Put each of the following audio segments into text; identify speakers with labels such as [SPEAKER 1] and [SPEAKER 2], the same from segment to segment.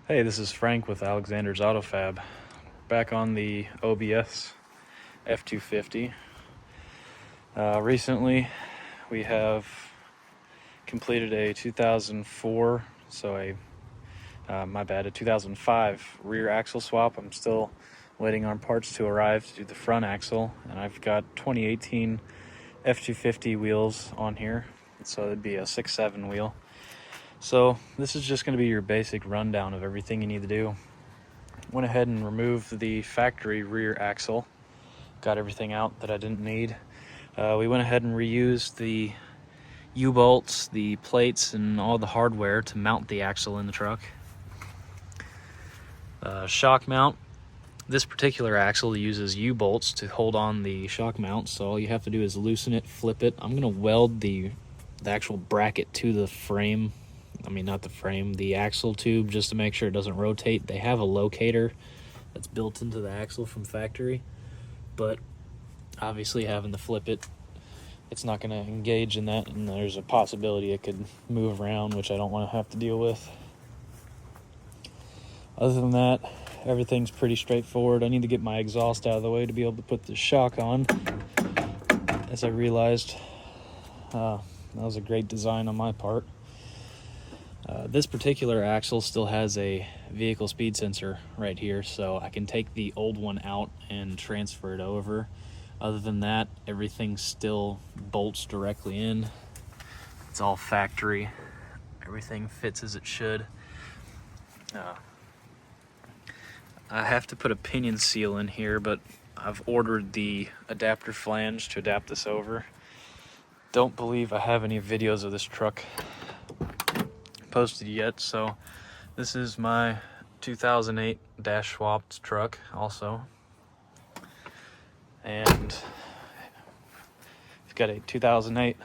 [SPEAKER 1] Hey, this is Frank with Alexander's Auto Fab. Back on the OBS f250. Recently, we have completed a 2004, a 2005 rear axle swap. I'm still waiting on parts to arrive to do the front axle, and I've got 2018 f250 wheels on here, so it'd be a 6.7 wheel. So this is just going to be your basic rundown of everything you need to do. Went ahead and removed the factory rear axle, got everything out that I didn't need. We went ahead and reused the U-bolts, the plates, and all the hardware to mount the axle in the truck. Shock mount. This particular axle uses U-bolts to hold on the shock mount, so all you have to do is loosen it, flip it. I'm going to weld the actual bracket to the frame. Not the frame, the axle tube, just to make sure it doesn't rotate. They have a locator that's built into the axle from factory, but obviously having to flip it, it's not going to engage in that, and there's a possibility it could move around, which I don't want to have to deal with. Other than that, everything's pretty straightforward. I need to get my exhaust out of the way to be able to put the shock on, as I realized that was a great design on my part. This particular axle still has a vehicle speed sensor right here, so I can take the old one out and transfer it over. Other than that, everything still bolts directly in. It's all factory. Everything fits as it should. I have to put a pinion seal in here, but I've ordered the adapter flange to adapt this over. Don't believe I have any videos of this truck posted yet, so this is my 2008 dash swapped truck also, and it's got a 2008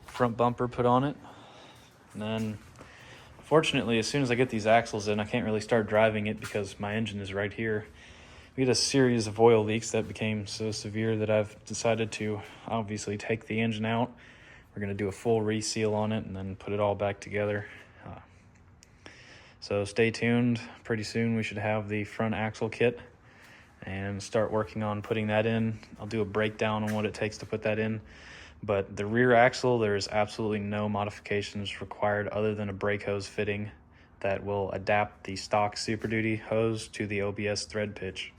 [SPEAKER 1] front bumper put on it. And then fortunately, as soon as I get these axles in, I can't really start driving it because my engine is right here. We had a series of oil leaks that became so severe that I've decided to obviously take the engine out. We're going to do a full reseal on it and then put it all back together. So stay tuned. Pretty soon we should have the front axle kit and start working on putting that in. I'll do a breakdown on what it takes to put that in. But the rear axle, there's absolutely no modifications required other than a brake hose fitting that will adapt the stock Super Duty hose to the OBS thread pitch.